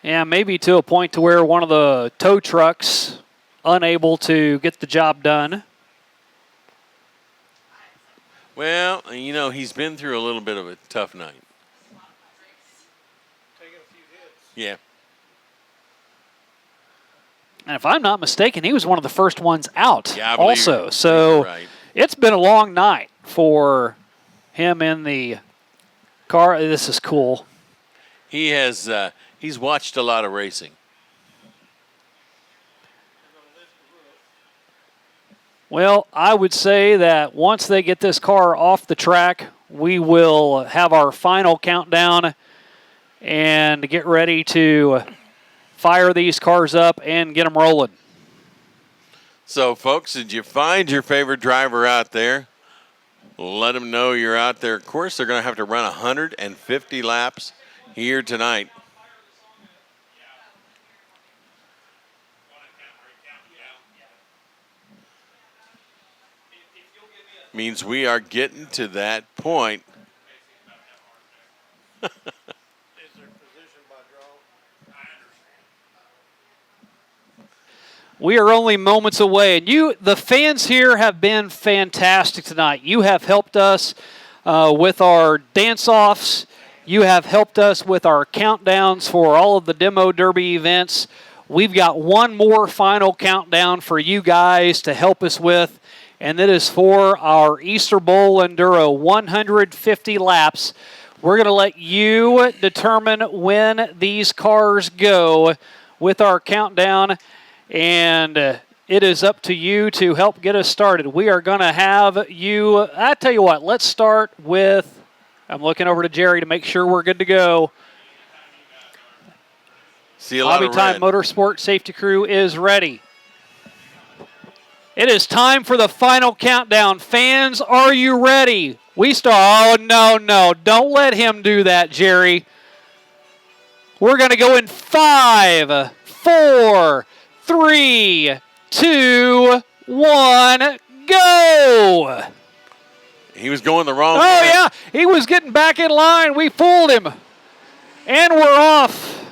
Yeah, maybe to a point to where one of the tow trucks unable to get the job done. Well, you know, he's been through a little bit of a tough night. Yeah. And if I'm not mistaken, he was one of the first ones out Yeah, I also. believe So you're right. it's been a long night for him in the car. This is cool. He has he's watched a lot of racing. Well, I would say that once they get this car off the track, we will have our final countdown and get ready to fire these cars up and get them rolling. So, folks, did you find your favorite driver out there? Let them know you're out there. Of course, they're going to have to run 150 laps here tonight. Means we are getting to that point. We are only moments away, and the fans here have been fantastic tonight. You have helped us with our dance-offs. You have helped us with our countdowns for all of the Demo Derby events. We've got one more final countdown for you guys to help us with, and that is for our Easter Bowl Enduro 150 laps. We're going to let you determine when these cars go with our countdown. And it is up to you to help get us started. We are going to have you, I tell you what, let's start with, I'm looking over to Jerry to make sure we're good to go. See a lot Hobby of Time red. Motorsport Safety Crew is ready. It is time for the final countdown. Fans, are you ready? We start, oh, no, don't let him do that, Jerry. We're going to go in 5, 4, 3, 2, 1, go! He was going the wrong way. Oh, yeah, he was getting back in line. We fooled him. And we're off.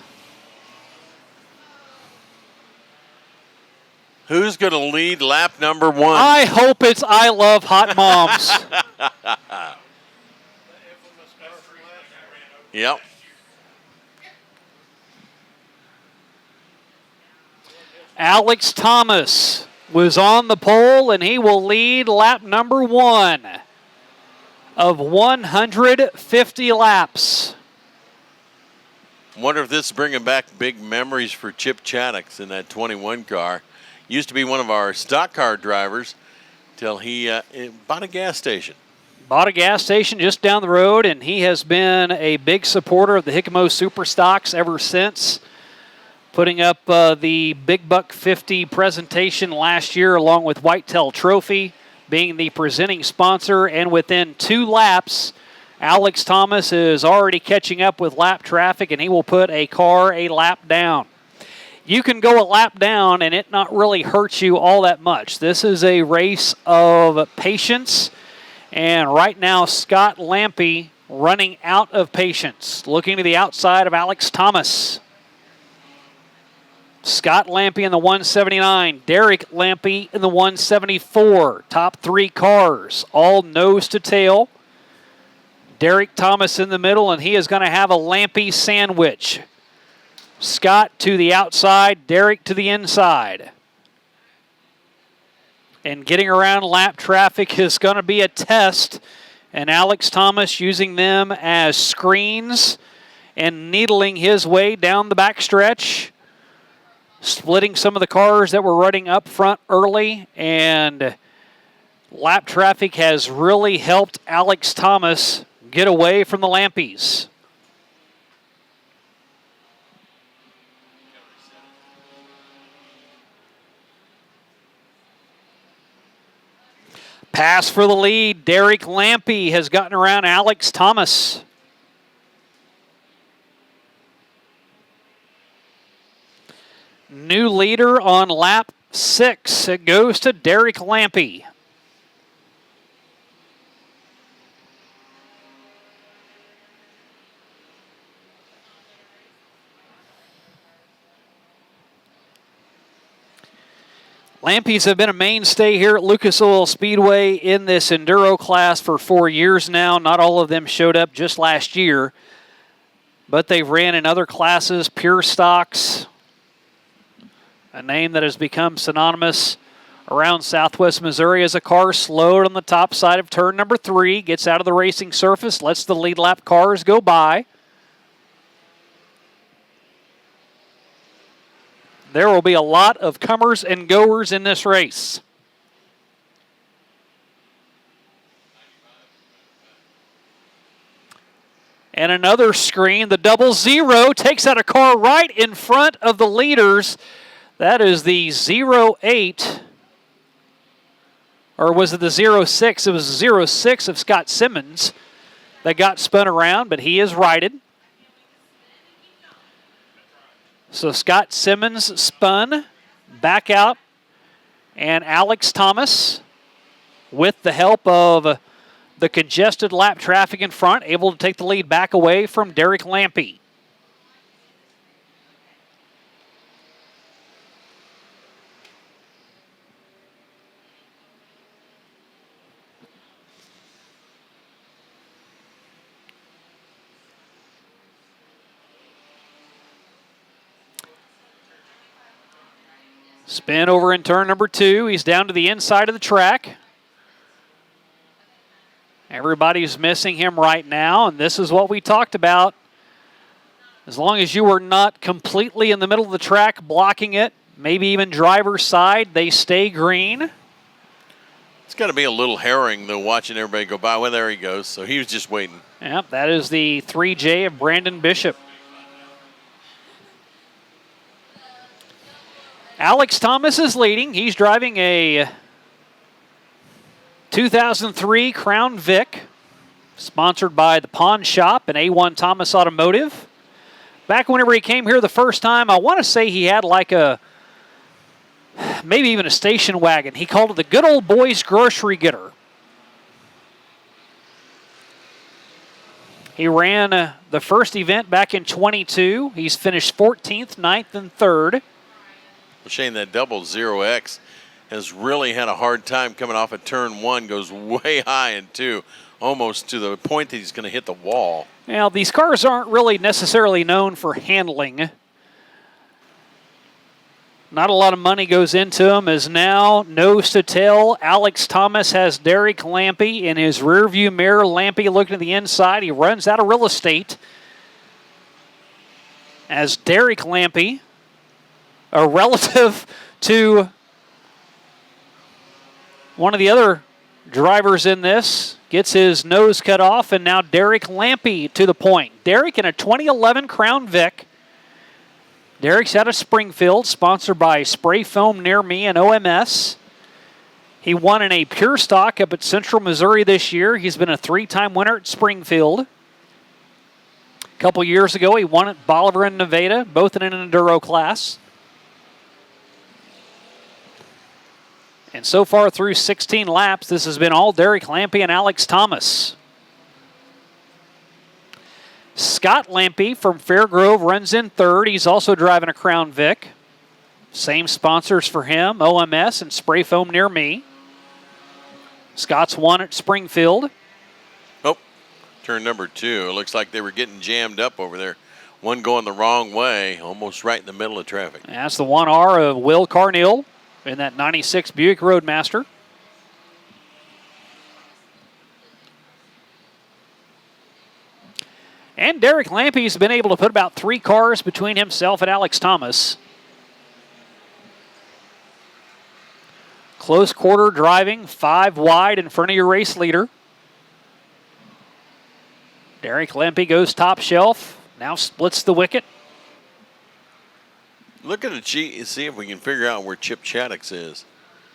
Who's going to lead lap number 1? I hope it's I Love Hot Moms. Yep. Alex Thomas was on the pole, and he will lead lap number 1 of 150 laps. Wonder if this is bringing back big memories for Chip Chaddix in that 21 car. Used to be one of our stock car drivers till he bought a gas station. Bought a gas station just down the road, and he has been a big supporter of the Hickamo Super Stocks ever since. Putting up the Big Buck 50 presentation last year along with Whitetail Trophy, being the presenting sponsor. And within 2 laps, Alex Thomas is already catching up with lap traffic, and he will put a car a lap down. You can go a lap down and it not really hurt you all that much. This is a race of patience. And right now, Scott Lampe running out of patience, looking to the outside of Alex Thomas. Scott Lampe in the 179, Derek Lampe in the 174. Top 3 cars, all nose to tail. Derek Thomas in the middle, and he is going to have a Lampe sandwich. Scott to the outside, Derek to the inside. And getting around lap traffic is going to be a test. And Alex Thomas using them as screens and needling his way down the backstretch. Splitting some of the cars that were running up front early, and lap traffic has really helped Alex Thomas get away from the Lampes. Pass for the lead. Derek Lampe has gotten around Alex Thomas. New leader on lap 6. It goes to Derek Lampe. Lampies have been a mainstay here at Lucas Oil Speedway in this Enduro class for 4 years now. Not all of them showed up just last year, but they've ran in other classes, pure stocks, a name that has become synonymous around Southwest Missouri as a car slowed on the top side of turn number 3, gets out of the racing surface, lets the lead lap cars go by. There will be a lot of comers and goers in this race. And another screen, the 00 takes out a car right in front of the leaders. That is the 08, or was it the 06? It was the 06 of Scott Simmons that got spun around, but he is righted. So Scott Simmons spun back out, and Alex Thomas, with the help of the congested lap traffic in front, able to take the lead back away from Derek Lampy. Spin over in turn number 2. He's down to the inside of the track. Everybody's missing him right now, and this is what we talked about. As long as you are not completely in the middle of the track blocking it, maybe even driver's side, they stay green. It's got to be a little harrowing, though, watching everybody go by. Well, there he goes. So he was just waiting. Yep, that is the 3J of Brandon Bishop. Alex Thomas is leading. He's driving a 2003 Crown Vic, sponsored by the Pawn Shop and A1 Thomas Automotive. Back whenever he came here the first time, I want to say he had like maybe even a station wagon. He called it the Good Old Boys Grocery Getter. He ran the first event back in 22. He's finished 14th, 9th, and 3rd. Shane, that 00X has really had a hard time coming off of turn 1, goes way high in 2, almost to the point that he's going to hit the wall. Now, these cars aren't really necessarily known for handling. Not a lot of money goes into them, as now, nose to tail, Alex Thomas has Derek Lampy in his rearview mirror. Lampy looking to the inside. He runs out of real estate as Derek Lampy, a relative to one of the other drivers in this, gets his nose cut off, and now Derek Lampy to the point. Derek in a 2011 Crown Vic. Derek's out of Springfield, sponsored by Spray Foam Near Me and OMS. He won in a pure stock up at Central Missouri this year. He's been a 3-time winner at Springfield. A couple years ago, he won at Bolivar and Nevada, both in an Enduro class. And so far through 16 laps, this has been all Derek Lampy and Alex Thomas. Scott Lampy from Fairgrove runs in 3rd. He's also driving a Crown Vic. Same sponsors for him, OMS and Spray Foam Near Me. Scott's won at Springfield. Oh, turn number 2. It looks like they were getting jammed up over there. One going the wrong way, almost right in the middle of traffic. That's the 1R of Will Carneal in that 96 Buick Roadmaster. And Derek Lampy's been able to put about 3 cars between himself and Alex Thomas. Close quarter driving, 5 wide in front of your race leader. Derek Lampy goes top shelf, now splits the wicket. Look at the cheat and see if we can figure out where Chip Chaddix is.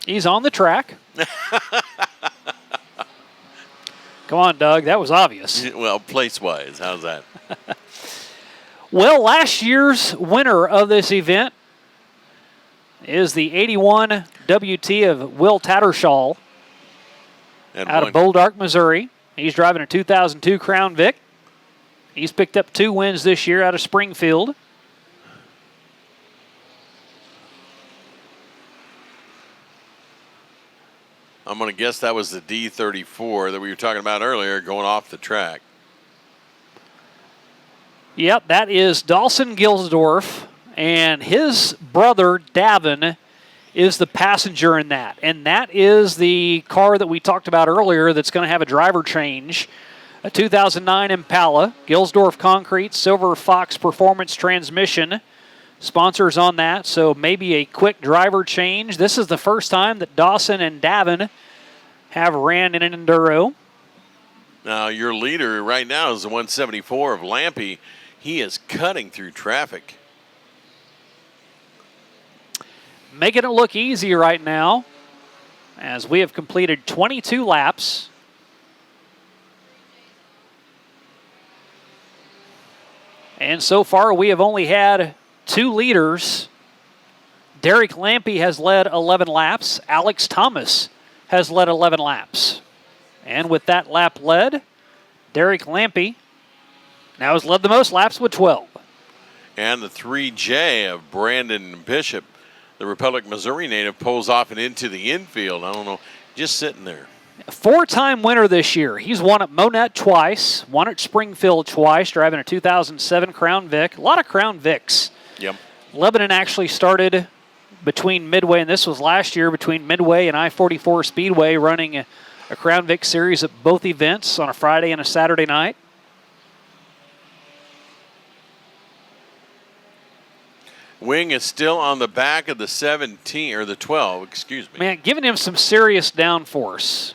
He's on the track. Come on, Doug. That was obvious. Well, place-wise, how's that? Well, last year's winner of this event is the 81 WT of Will Tattershaw out of Boldark, Missouri. He's driving a 2002 Crown Vic. He's picked up 2 wins this year out of Springfield. I'm going to guess that was the D34 that we were talking about earlier going off the track. Yep, that is Dawson Gilsdorf, and his brother, Davin, is the passenger in that. And that is the car that we talked about earlier that's going to have a driver change. A 2009 Impala, Gilsdorf Concrete, Silver Fox Performance Transmission. Sponsors on that, so maybe a quick driver change. This is the first time that Dawson and Davin have ran in an Enduro. Now, your leader right now is the 174 of Lampe. He is cutting through traffic. Making it look easy right now as we have completed 22 laps. And so far we have only had 2 leaders. Derek Lampe has led 11 laps. Alex Thomas has led 11 laps. And with that lap led, Derek Lampe now has led the most laps with 12. And the 3J of Brandon Bishop, the Republic, Missouri native, pulls off and into the infield. I don't know, just sitting there. A 4-time winner this year. He's won at Monette twice, won at Springfield twice, driving a 2007 Crown Vic. A lot of Crown Vics. Yep. Lebanon actually started between Midway, and this was last year, between Midway and I-44 Speedway, running a Crown Vic series at both events on a Friday and a Saturday night. Wing is still on the back of the 17, or the 12, excuse me. Man, giving him some serious downforce.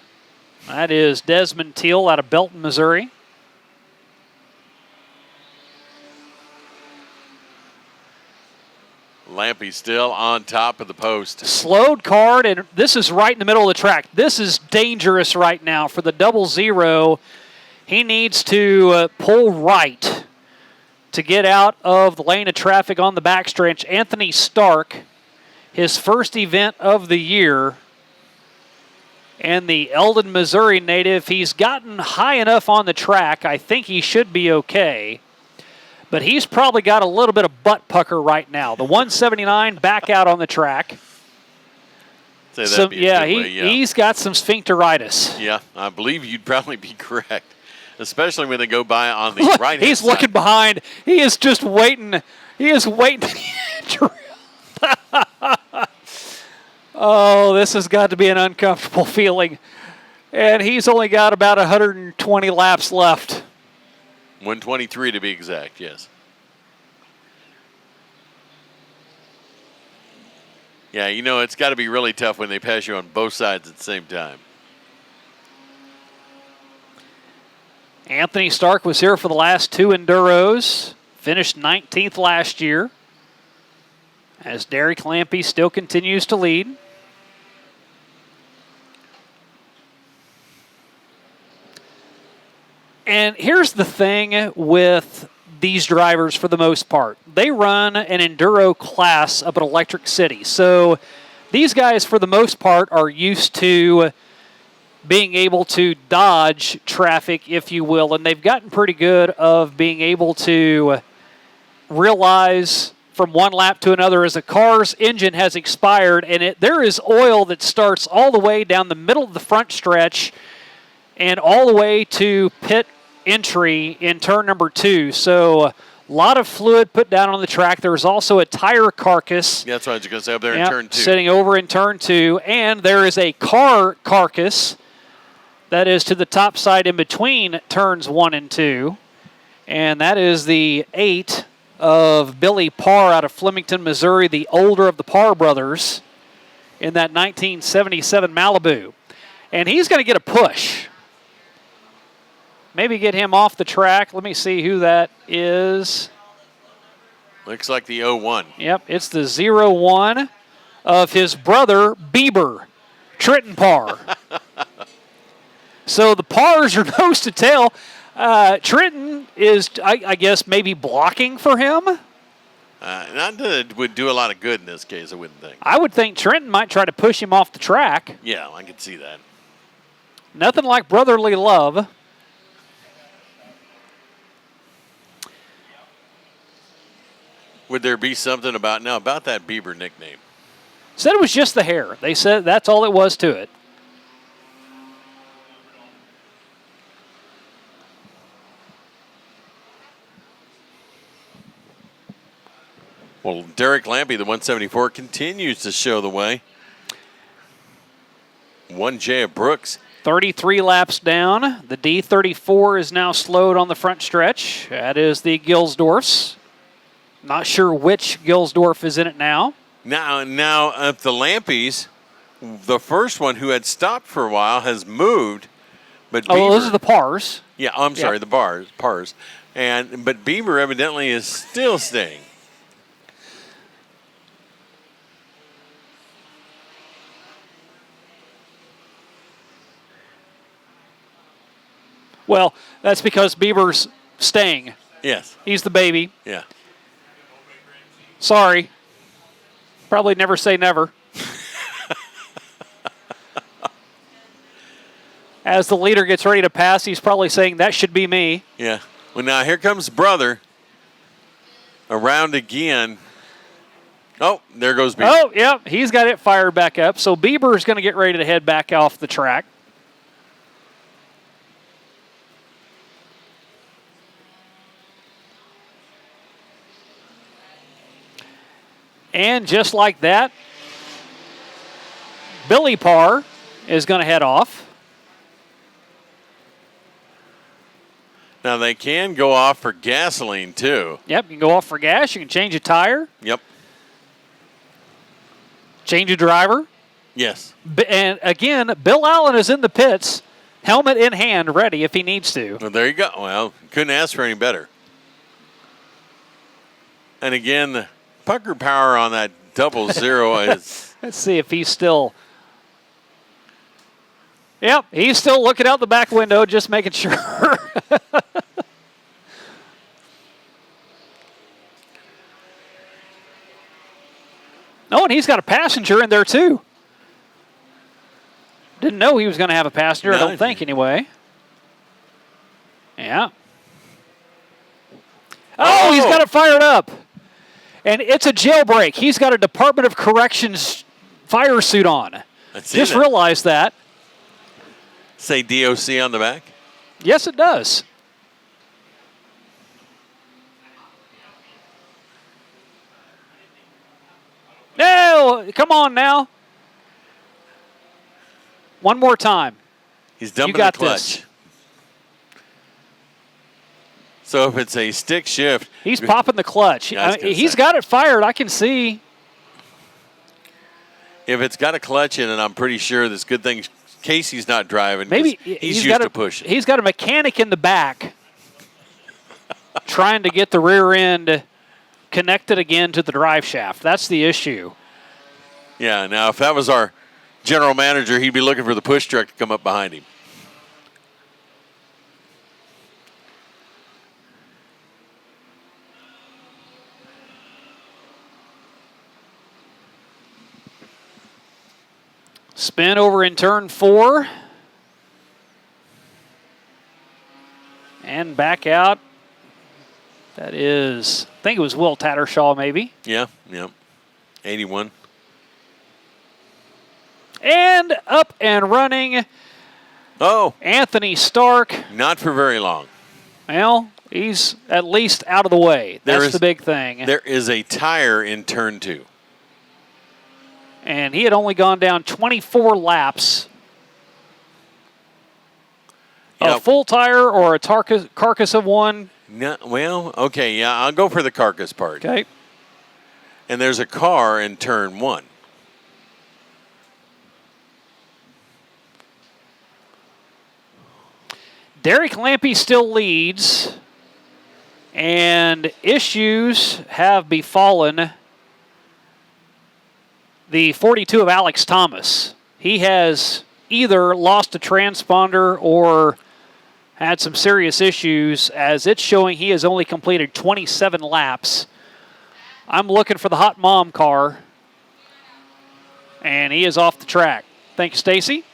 That is Desmond Teal out of Belton, Missouri. Lampe still on top of the post. Slowed card, and this is right in the middle of the track. This is dangerous right now for the 00. He needs to pull right to get out of the lane of traffic on the backstretch. Anthony Stark, his first event of the year, and the Eldon, Missouri native, he's gotten high enough on the track. I think he should be okay. But he's probably got a little bit of butt pucker right now. The 179 back out on the track. He's got some sphincteritis. Yeah, I believe you'd probably be correct. Especially when they go by on the right hand He's side. looking behind. He is just waiting. He is waiting. Oh, this has got to be an uncomfortable feeling. And he's only got about 120 laps left. 123 to be exact, yes. Yeah, you know, it's got to be really tough when they pass you on both sides at the same time. Anthony Stark was here for the last 2 Enduros. Finished 19th last year. As Derek Lampe still continues to lead. And here's the thing with these drivers for the most part. They run an Enduro class up at Electric City. So these guys for the most part are used to being able to dodge traffic, if you will, and they've gotten pretty good of being able to realize from one lap to another as a car's engine has expired, and there is oil that starts all the way down the middle of the front stretch and all the way to pit entry in turn number 2. So a lot of fluid put down on the track. There's also a tire carcass. Yeah, that's what I was going to say up there in turn 2. Sitting over in turn 2, and there is a car carcass that is to the top side in between turns 1 and 2. And that is the 8 of Billy Parr out of Flemington, Missouri, the older of the Parr brothers in that 1977 Malibu. And he's going to get a push. Maybe get him off the track. Let me see who that is. Looks like the 01. Yep, it's the 01 of his brother, Bieber, Trenton Parr. So the Parrs are nose to tail. Trenton is, I guess, maybe blocking for him. Not that it would do a lot of good in this case, I wouldn't think. I would think Trenton might try to push him off the track. Yeah, I could see that. Nothing like brotherly love. Would there be something about that Bieber nickname? Said it was just the hair. They said that's all it was to it. Well, Derek Lampy, the 174, continues to show the way. 1J of Brooks. 33 laps down. The D34 is now slowed on the front stretch. That is the Gilsdorfs. Not sure which Gilsdorf is in it now. Now at the Lampies, the first one who had stopped for a while has moved. But Beaver, those are the Pars. Yeah, I'm sorry, the Pars. But Beaver evidently is still staying. Well, that's because Beaver's staying. Yes. He's the baby. Yeah. Sorry. Probably never say never. As the leader gets ready to pass, he's probably saying, that should be me. Yeah. Well, now here comes brother. Around again. Oh, there goes Beaver. Oh, yep. He's got it fired back up. So Beaver's going to get ready to head back off the track. And just like that, Billy Parr is going to head off. Now, they can go off for gasoline, too. Yep, you can go off for gas. You can change a tire. Yep. Change a driver. Yes. And, again, Bill Allen is in the pits, helmet in hand, ready if he needs to. Well, there you go. Well, couldn't ask for any better. And, again, the pucker power on that 00 is... Let's see if he's still... Yep, he's still looking out the back window, just making sure. Oh, and he's got a passenger in there, too. Didn't know he was going to have a passenger, I don't think, anyway. Yeah. Oh, he's got it fired up. And it's a jailbreak. He's got a Department of Corrections fire suit on. Just realized that. Say DOC on the back? Yes, it does. No, come on now. One more time. He's dumping the clutch. This. So if it's a stick shift. He's popping the clutch. He's got it fired, I can see. If it's got a clutch in it, I'm pretty sure this good thing Casey's not driving. Maybe he's used to pushing. He's got a mechanic in the back trying to get the rear end connected again to the drive shaft. That's the issue. Yeah, now if that was our general manager, he'd be looking for the push truck to come up behind him. Spin over in turn 4. And back out. That is, I think it was Will Tattershaw maybe. Yeah. 81. And up and running. Oh. Anthony Stark. Not for very long. Well, he's at least out of the way. That's the big thing. There is a tire in turn 2. And he had only gone down 24 laps. Yep. A full tire or a carcass of one? No, well, okay, yeah, I'll go for the carcass part. Okay. And there's a car in turn 1. Derek Lampy still leads. And issues have befallen the 42 of Alex Thomas. He has either lost a transponder or had some serious issues, as it's showing he has only completed 27 laps. I'm looking for the hot mom car, and he is off the track. Thank you, Stacy.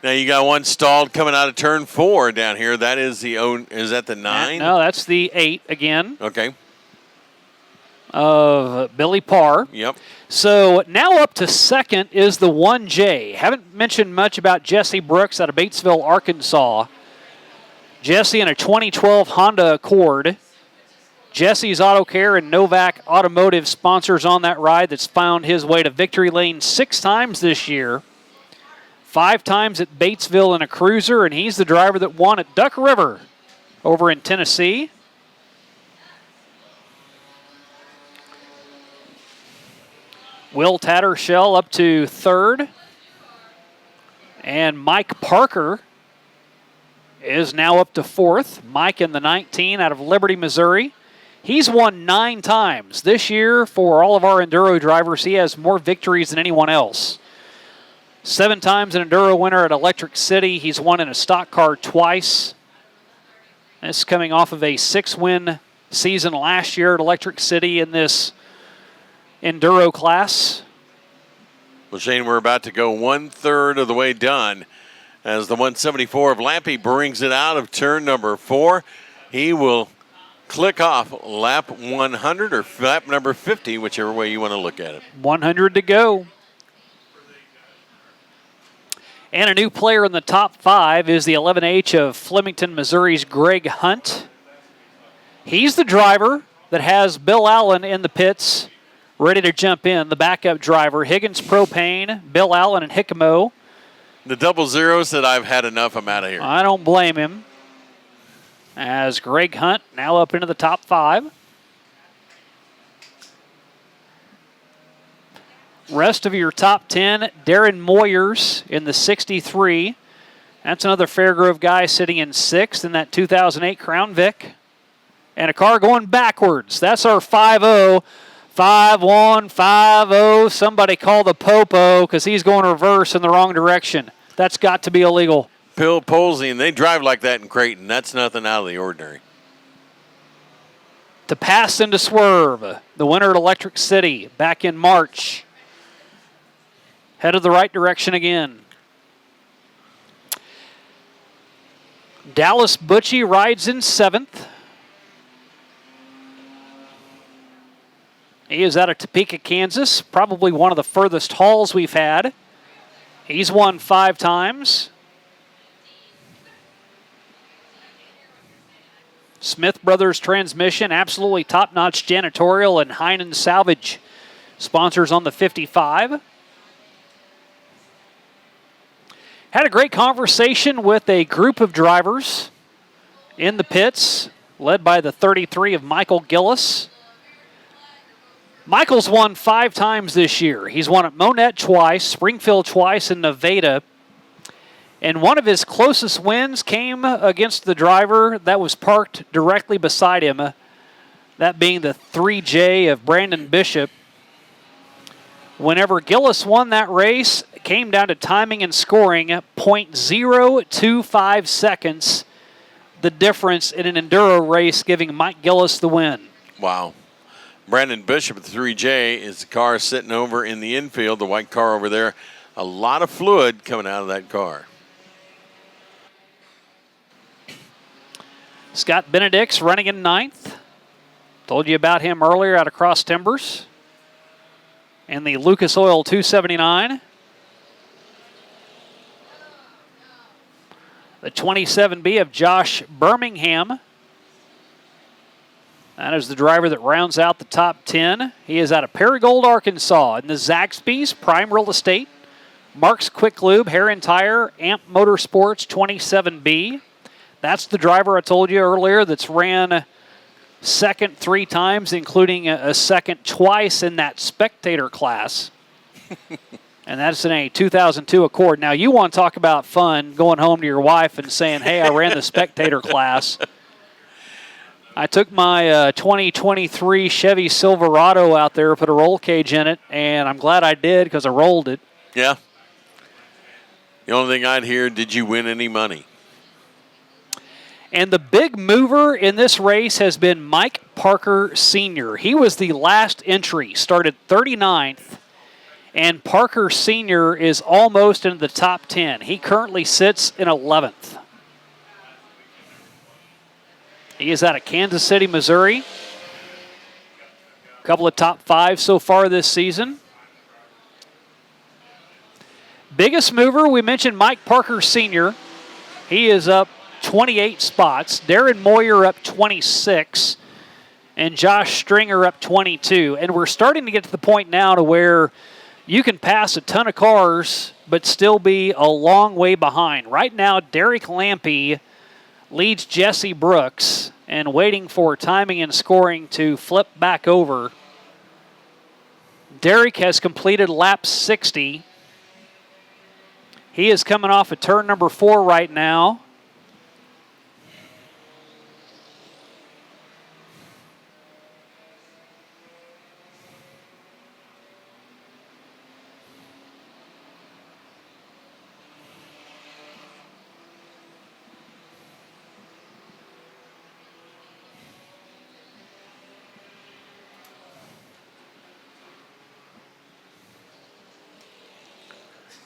Now you got one stalled coming out of turn 4 down here. That is is that the 9? No, that's the 8 again. Okay. Of Billy Parr. Yep. So now up to second is the 1J. Haven't mentioned much about Jesse Brooks out of Batesville, Arkansas. Jesse in a 2012 Honda Accord. Jesse's Auto Care and Novak Automotive sponsors on that ride that's found his way to victory lane 6 times this year. 5 times at Batesville in a cruiser, and he's the driver that won at Duck River over in Tennessee. Will Tattershell up to 3rd. And Mike Parker is now up to 4th. Mike in the 19 out of Liberty, Missouri. He's won 9 times. This year, for all of our Enduro drivers, he has more victories than anyone else. 7 times an Enduro winner at Electric City. He's won in a stock car twice. This is coming off of a 6-win season last year at Electric City in this Enduro class. Well, Shane, we're about to go 1/3 of the way done as the 174 of Lampy brings it out of turn number 4. He will click off lap 100 or lap number 50, whichever way you want to look at it. 100 to go. And a new player in the top 5 is the 11H of Flemington, Missouri's Greg Hunt. He's the driver that has Bill Allen in the pits ready to jump in, the backup driver. Higgins Propane, Bill Allen, and Hickamo. The 00 said, I've had enough, I'm out of here. I don't blame him. As Greg Hunt now up into the top 5. Rest of your top 10, Darren Moyers in the 63. That's another Fairgrove guy sitting in 6th in that 2008 Crown Vic. And a car going backwards. That's our 5-0. 5-1, 5-0. Somebody call the Popo because he's going reverse in the wrong direction. That's got to be illegal. Bill Polsey, and they drive like that in Creighton. That's nothing out of the ordinary. To pass and to swerve. The winner at Electric City back in March. Headed the right direction again. Dallas Butchie rides in 7th. He is out of Topeka, Kansas, probably one of the furthest hauls we've had. He's won 5 times. Smith Brothers Transmission, absolutely top-notch janitorial, and Heinen Salvage sponsors on the 55. Had a great conversation with a group of drivers in the pits, led by the 33 of Michael Gillis. Michael's won 5 times this year. He's won at Monette twice, Springfield twice, and Nevada. And one of his closest wins came against the driver that was parked directly beside him, that being the 3J of Brandon Bishop. Whenever Gillis won that race, it came down to timing and scoring, 0.025 seconds, the difference in an Enduro race, giving Mike Gillis the win. Wow. Brandon Bishop at 3J is the car sitting over in the infield, the white car over there. A lot of fluid coming out of that car. Scott Benedict's running in 9th. Told you about him earlier out of Cross Timbers. And the Lucas Oil 279. The 27B of Josh Birmingham. That is the driver that rounds out the top 10. He is out of Paragould, Arkansas. In the Zaxby's, Prime Real Estate, Mark's Quick Lube, Heron Tire, Amp Motorsports 27B. That's the driver I told you earlier that's ran second 3 times, including a second twice in that spectator class. And that's in a 2002 Accord. Now, you want to talk about fun, going home to your wife and saying, hey, I ran the spectator class. I took my 2023 Chevy Silverado out there, put a roll cage in it, and I'm glad I did because I rolled it. Yeah. The only thing I'd hear, did you win any money? And the big mover in this race has been Mike Parker Sr. He was the last entry, started 39th, and Parker Sr. is almost into the top 10. He currently sits in 11th. He is out of Kansas City, Missouri. A couple of top 5 so far this season. Biggest mover, we mentioned Mike Parker Sr. He is up 28 spots. Darren Moyer up 26. and Josh Stringer up 22. And we're starting to get to the point now to where you can pass a ton of cars but still be a long way behind. Right now, Derek Lampy leads Jesse Brooks and waiting for timing and scoring to flip back over. Derek has completed lap 60. He is coming off of turn number 4 right now.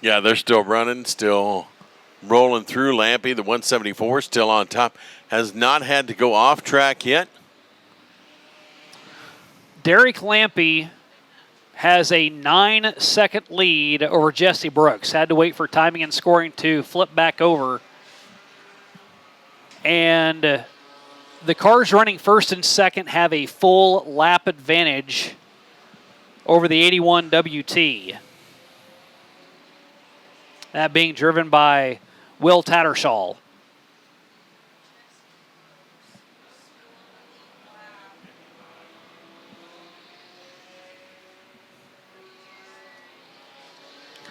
Yeah, they're still running, still rolling through. Lampy, the 174, still on top. Has not had to go off track yet. Derek Lampy has a 9-second lead over Jesse Brooks. Had to wait for timing and scoring to flip back over. And the cars running first and second have a full lap advantage over the 81 WT. That being driven by Will Tattersall.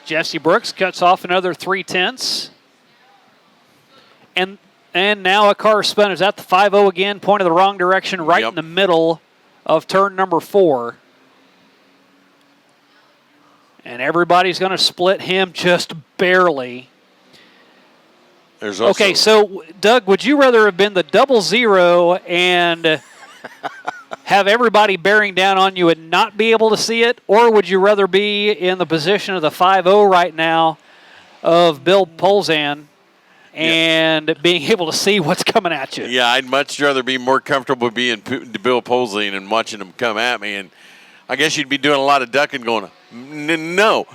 Jesse Brooks cuts off another 3/10. And now a car spun. Is at the 5-0 again, pointed the wrong direction, right in the middle of turn number 4. And everybody's going to split him just barely. Okay, so, Doug, would you rather have been the 00 and have everybody bearing down on you and not be able to see it? Or would you rather be in the position of the 5-0 right now of Bill Polzan and being able to see what's coming at you? Yeah, I'd much rather be more comfortable being Bill Polzan and watching him come at me. And I guess you'd be doing a lot of ducking going, no.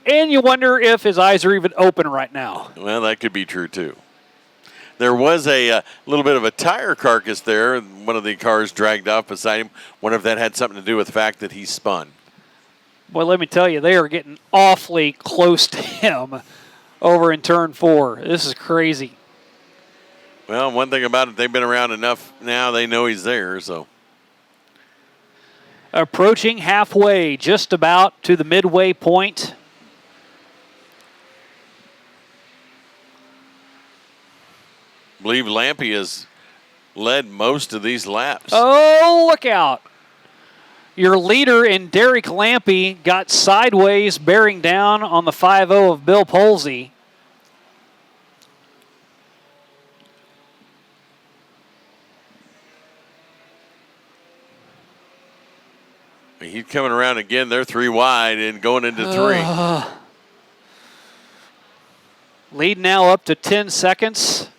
And you wonder if his eyes are even open right now. Well, that could be true, too. There was a little bit of a tire carcass there. One of the cars dragged off beside him. Wonder if that had something to do with the fact that he spun. Well, let me tell you, they are getting awfully close to him over in turn 4. This is crazy. Well, one thing about it, they've been around enough now, they know he's there, so. Approaching halfway, just about to the midway point. I believe Lampy has led most of these laps. Oh, look out. Your leader in Derek Lampy got sideways, bearing down on the 5-0 of Bill Polsey. He's coming around again. They're 3 wide and going into 3. Lead now up to 10 seconds.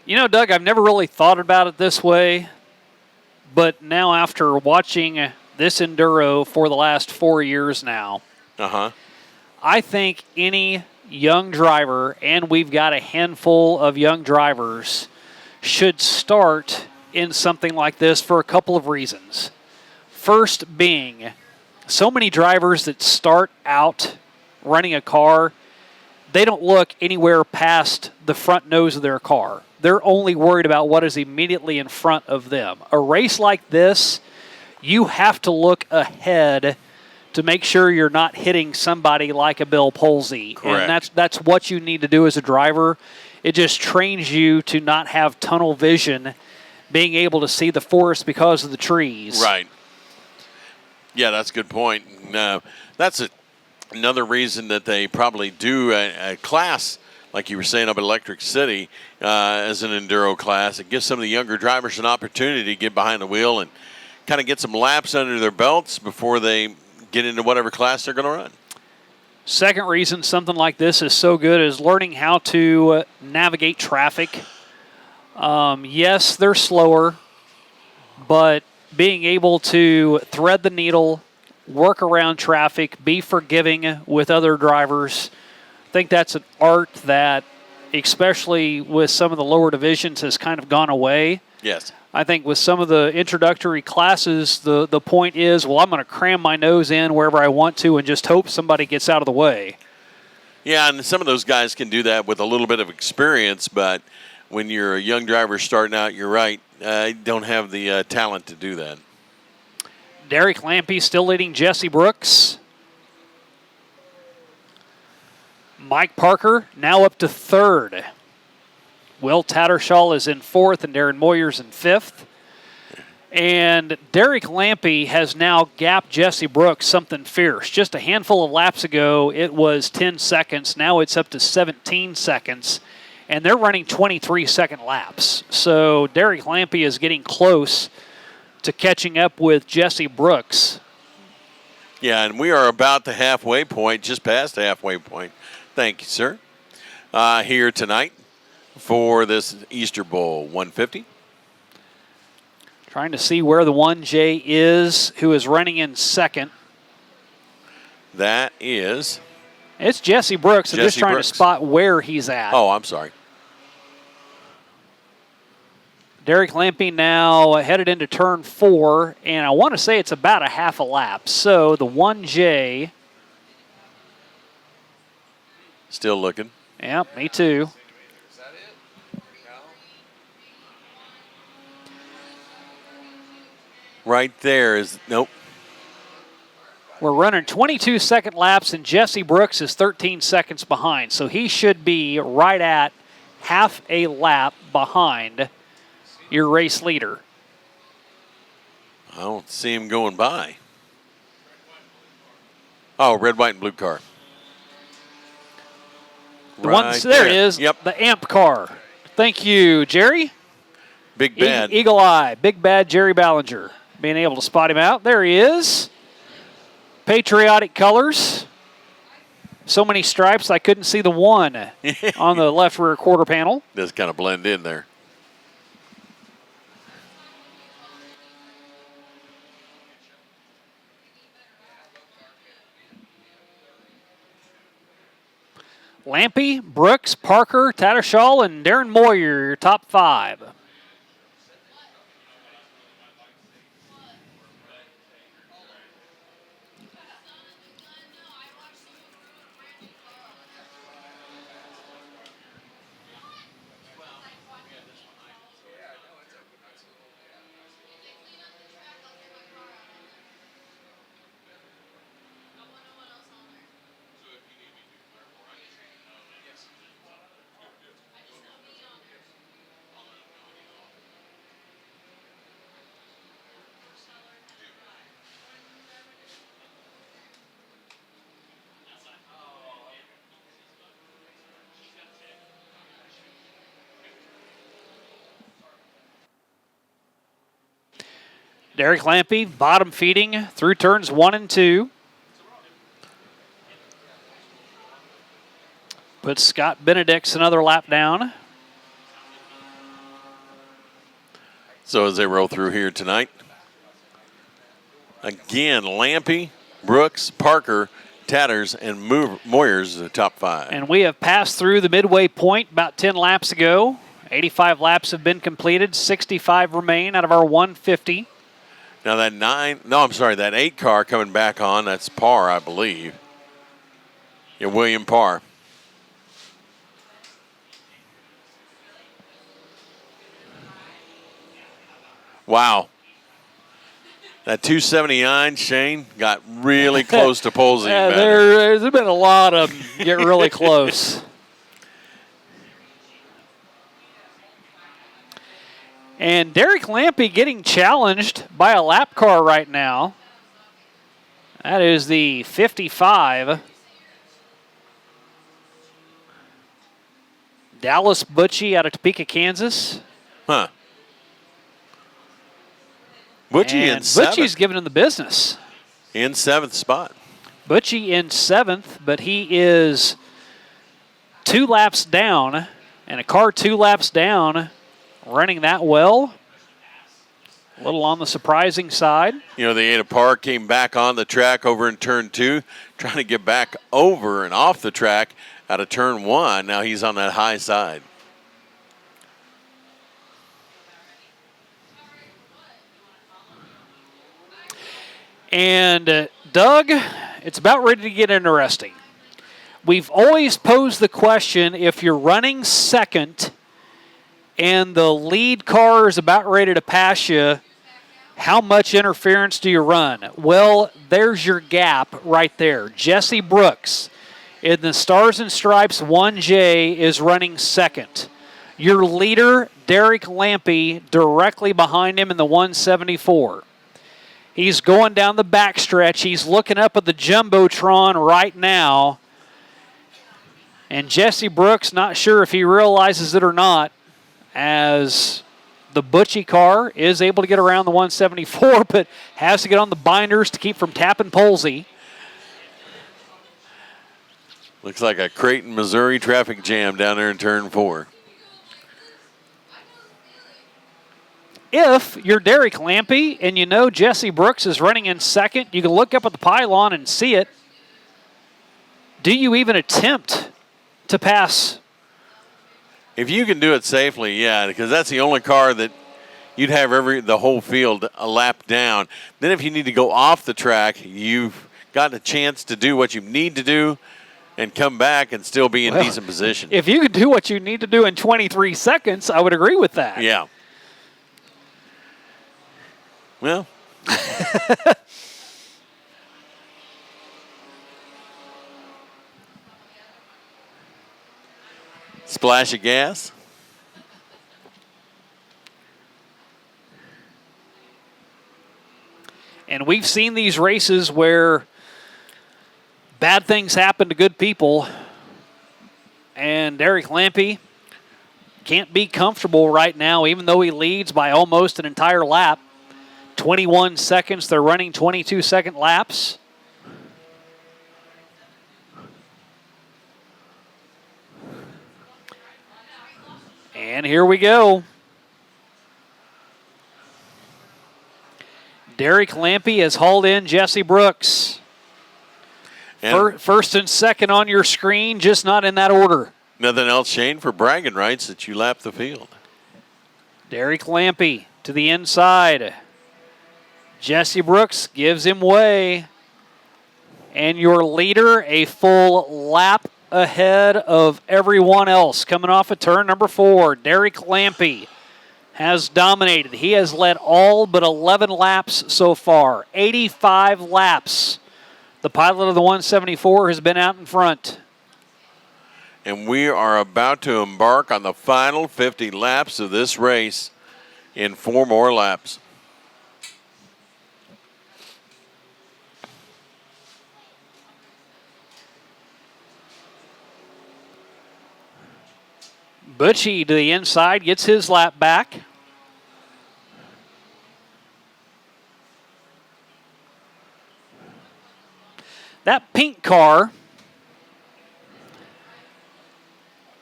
You know, Doug, I've never really thought about it this way, but now after watching this Enduro for the last 4 years now, I think any young driver, and we've got a handful of young drivers, should start in something like this for a couple of reasons. First being, so many drivers that start out running a car, they don't look anywhere past the front nose of their car. They're only worried about what is immediately in front of them. A race like this, you have to look ahead to make sure you're not hitting somebody like a Bill Polsey. Correct. And that's what you need to do as a driver. It just trains you to not have tunnel vision, being able to see the forest because of the trees. Right. Yeah, that's a good point. That's Another reason that they probably do a class, like you were saying, up at Electric City as an enduro class, it gives some of the younger drivers an opportunity to get behind the wheel and kind of get some laps under their belts before they get into whatever class they're going to run. Second reason something like this is so good is learning how to navigate traffic. Yes, they're slower, but being able to thread the needle, work around traffic, be forgiving with other drivers. I think that's an art that, especially with some of the lower divisions, has kind of gone away. Yes. I think with some of the introductory classes, the point is, well, I'm going to cram my nose in wherever I want to and just hope somebody gets out of the way. Yeah, and some of those guys can do that with a little bit of experience, but when you're a young driver starting out, you're right, don't have the talent to do that. Derek Lampy still leading Jesse Brooks. Mike Parker now up to third. Will Tattersall is in fourth and Darren Moyer's in fifth. And Derek Lampy has now gapped Jesse Brooks something fierce. Just a handful of laps ago, it was 10 seconds. Now it's up to 17 seconds. And they're running 23-second laps. So Derek Lampy is getting close to catching up with Jesse Brooks. Yeah, and we are about the halfway point, just past the halfway point. Thank you, sir. Here tonight for this Easter Bowl 150. Trying to see where the 1J is, who is running in second. That is... It's Jesse Brooks. I'm just trying to spot where he's at. Oh, I'm sorry. Derek Lampy now headed into turn 4, and I want to say it's about a half a lap. So the 1J. Still looking. Yeah, me too. Is that it? No? Right there is, nope. We're running 22-second laps, and Jesse Brooks is 13 seconds behind. So he should be right at half a lap behind your race leader. I don't see him going by. Oh, red, white, and blue car. The one, there it is, yep. The AMP car. Thank you, Jerry. Big bad. Eagle Eye, big bad Jerry Ballinger. Being able to spot him out. There he is. Patriotic colors. So many stripes, I couldn't see the one on the left rear quarter panel. Does kind of blend in there. Lampy, Brooks, Parker, Tattersall, and Darren Moyer, your top 5. Derek Lampy, bottom feeding through turns 1 and 2. Puts Scott Benedict's another lap down. So as they roll through here tonight, again, Lampy, Brooks, Parker, Tatters, and Moyers the top 5. And we have passed through the midway point about 10 laps ago. 85 laps have been completed. 65 remain out of our 150. Now that 8 car coming back on, that's Parr, I believe. Yeah, William Parr. Wow. That 279, Shane, got really close to Polsey. There's been a lot of them get really close. And Derek Lampy getting challenged by a lap car right now. That is the 55 Dallas Butchie out of Topeka, Kansas. Huh. Butchie in And seventh. Butchie's giving him the business. In seventh spot. Butchie in seventh, but he is 2 laps down, and a car 2 laps down running that well. A little on the surprising side. You know, the Ada Park came back on the track over in turn 2, trying to get back over and off the track out of turn 1. Now he's on that high side. And Doug, it's about ready to get interesting. We've always posed the question, if you're running second and the lead car is about ready to pass you, how much interference do you run? Well, there's your gap right there. Jesse Brooks in the Stars and Stripes 1J is running second. Your leader, Derek Lampy, directly behind him in the 174. He's going down the backstretch. He's looking up at the Jumbotron right now. And Jesse Brooks, not sure if he realizes it or not, as the Butchie car is able to get around the 174, but has to get on the binders to keep from tapping Polsey. Looks like a Creighton, Missouri traffic jam down there in turn 4. If you're Derek Lampy and you know Jesse Brooks is running in second, you can look up at the pylon and see it. Do you even attempt to pass? If you can do it safely, yeah, because that's the only car that you'd have the whole field a lap down. Then if you need to go off the track, you've got a chance to do what you need to do and come back and still be in decent position. If you could do what you need to do in 23 seconds, I would agree with that. Yeah. Well. Splash of gas. And we've seen these races where bad things happen to good people. And Derek Lampy can't be comfortable right now, even though he leads by almost an entire lap. 21 seconds. They're running 22-second laps. And here we go. Derek Lampy has hauled in Jesse Brooks. First and second on your screen, just not in that order. Nothing else, Shane, for bragging rights that you lapped the field. Derek Lampy to the inside. Jesse Brooks gives him way. And your leader, a full lap ahead of everyone else. Coming off of turn number 4, Derek Lampy has dominated. He has led all but 11 laps so far. 85 laps. The pilot of the 174 has been out in front. And we are about to embark on the final 50 laps of this race in 4 more laps. Butchie to the inside, gets his lap back. That pink car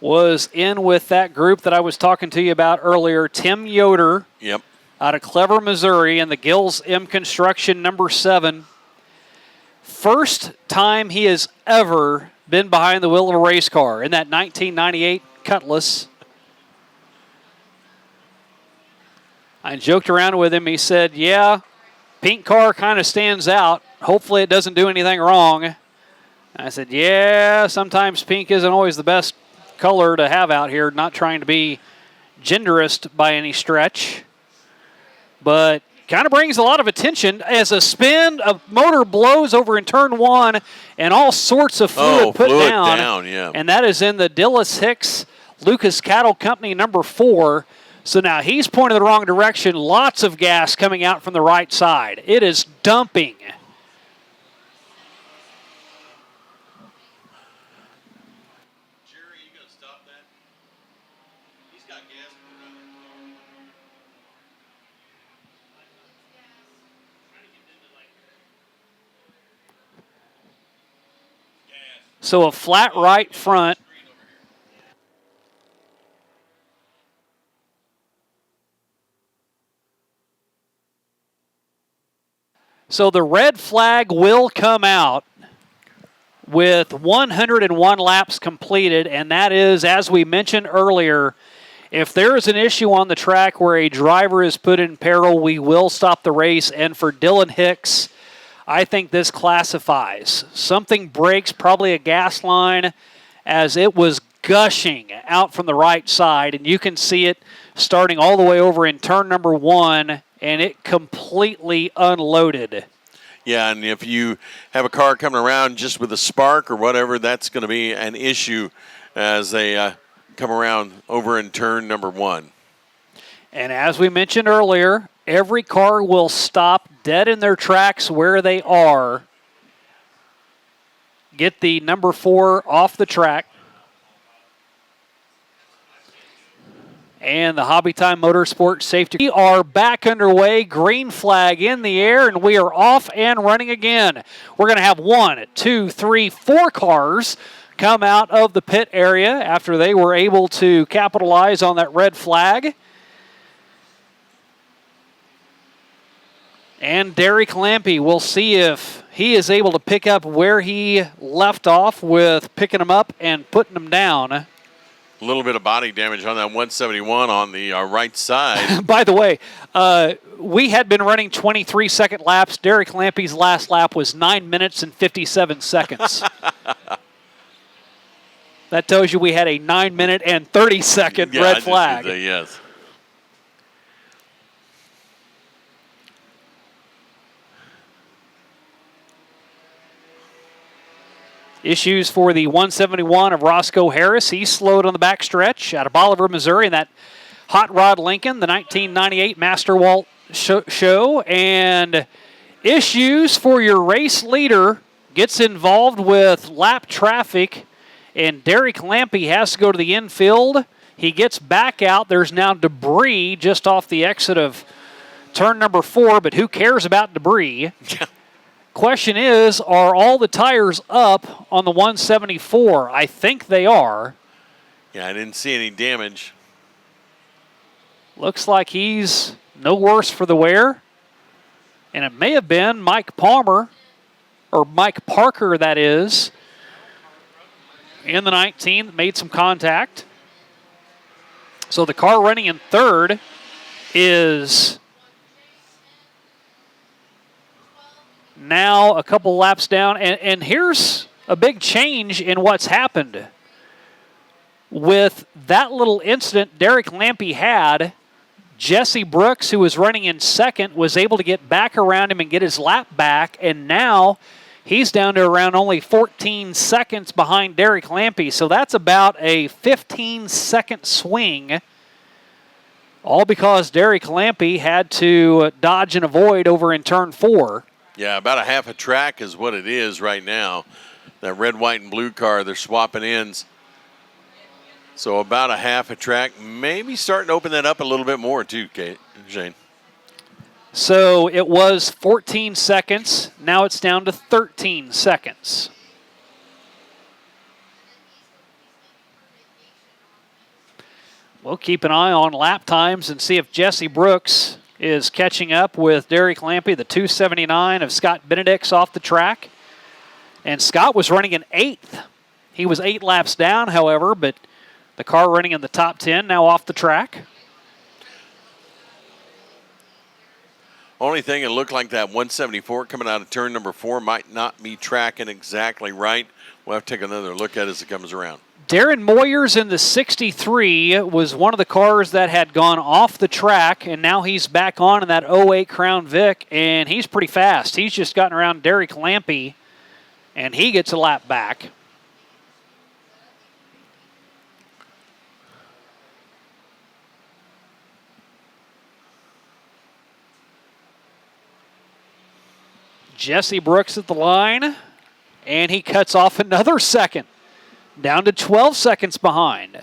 was in with that group that I was talking to you about earlier, Tim Yoder. Yep. Out of Clever, Missouri, and the Gills M Construction number 7. First time he has ever been behind the wheel of a race car in that 1998 Cutlass. I joked around with him. He said, yeah, pink car kind of stands out. Hopefully it doesn't do anything wrong. I said, yeah, sometimes pink isn't always the best color to have out here. Not trying to be genderist by any stretch. But kind of brings a lot of attention as a motor blows over in turn 1 and all sorts of fluid put down. Yeah. And that is in the Dillis Hicks Lucas Cattle Company number 4. So now he's pointing the wrong direction. Lots of gas coming out from the right side. It is dumping. Jerry, you gonna stop that? So a flat right front. So the red flag will come out with 101 laps completed, and that is, as we mentioned earlier, if there is an issue on the track where a driver is put in peril, we will stop the race. And for Dylan Hicks, I think this classifies. Something breaks, probably a gas line, as it was gushing out from the right side, and you can see it starting all the way over in turn number 1, and it completely unloaded. Yeah, and if you have a car coming around just with a spark or whatever, that's going to be an issue as they come around over in turn number 1. And as we mentioned earlier, every car will stop dead in their tracks where they are. Get the number 4 off the track. And the Hobby Time Motorsports Safety. We are back underway. Green flag in the air, and we are off and running again. We're going to have 1, 2, 3, 4 cars come out of the pit area after they were able to capitalize on that red flag. And Derek Lampy, we'll see if he is able to pick up where he left off with picking them up and putting them down. A little bit of body damage on that 171 on the right side. By the way, we had been running 23-second laps. Derek Lampy's last lap was 9 minutes and 57 seconds. That tells you we had a 9-minute and 30-second red flag. Yes. Issues for the 171 of Roscoe Harris. He slowed on the backstretch out of Bolivar, Missouri, in that Hot Rod Lincoln, the 1998 Master Walt show. And issues for your race leader. Gets involved with lap traffic, and Derek Lampy has to go to the infield. He gets back out. There's now debris just off the exit of turn number 4, but who cares about debris? Question is, are all the tires up on the 174? I think they are. Yeah, I didn't see any damage. Looks like he's no worse for the wear. And it may have been Mike Palmer, or Mike Parker, that is, in the 19 that made some contact. So the car running in third is now a couple laps down. And here's a big change in what's happened. With that little incident Derek Lampy had, Jesse Brooks, who was running in second, was able to get back around him and get his lap back. And now he's down to around only 14 seconds behind Derek Lampy. So that's about a 15-second swing. All because Derek Lampy had to dodge and avoid over in turn 4. Yeah, about a half a track is what it is right now. That red, white, and blue car, they're swapping ends. So about a half a track, maybe starting to open that up a little bit more too, Shane. So it was 14 seconds. Now it's down to 13 seconds. We'll keep an eye on lap times and see if Jesse Brooks is catching up with Derek Lampy, the 279 of Scott Benedict's off the track. And Scott was running in 8th. He was 8 laps down, however, but the car running in the top 10 now off the track. Only thing, it looked like that 174 coming out of turn number 4 might not be tracking exactly right. We'll have to take another look at it as it comes around. Darren Moyers in the 63 was one of the cars that had gone off the track, and now he's back on in that 08 Crown Vic, and he's pretty fast. He's just gotten around Derek Lampy, and he gets a lap back. Jesse Brooks at the line, and he cuts off another second. Down to 12 seconds behind.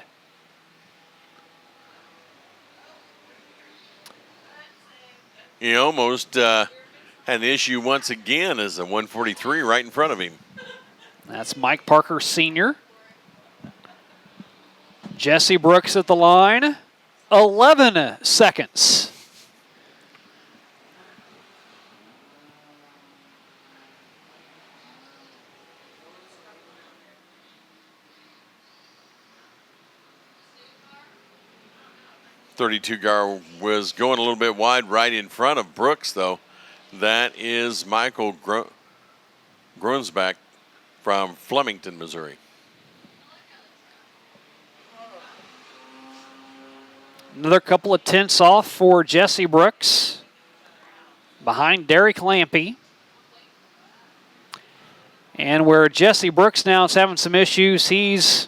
He almost had an issue once again as a 143 right in front of him. That's Mike Parker Sr. Jesse Brooks at the line. 11 seconds. .32 car was going a little bit wide right in front of Brooks, though. That is Michael Grunsback from Flemington, Missouri. Another couple of tenths off for Jesse Brooks. Behind Derek Lampy. And where Jesse Brooks now is having some issues, he's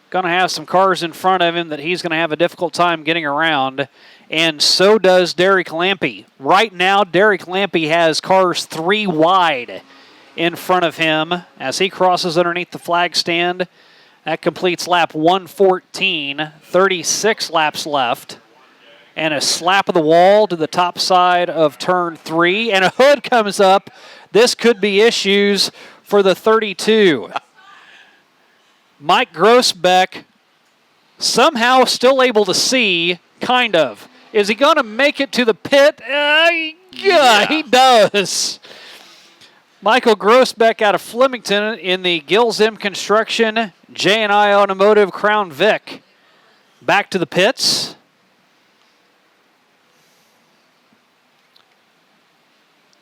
going to have some cars in front of him that he's going to have a difficult time getting around. And so does Derek Lampy. Right now, Derek Lampy has cars 3 wide in front of him as he crosses underneath the flag stand. That completes lap 114, 36 laps left. And a slap of the wall to the top side of turn 3. And a hood comes up. This could be issues for the 32. Mike Grossbeck somehow still able to see, kind of. Is he going to make it to the pit? Yeah, he does. Michael Grossbeck out of Flemington in the Gills M Construction, J&I Automotive Crown Vic. Back to the pits.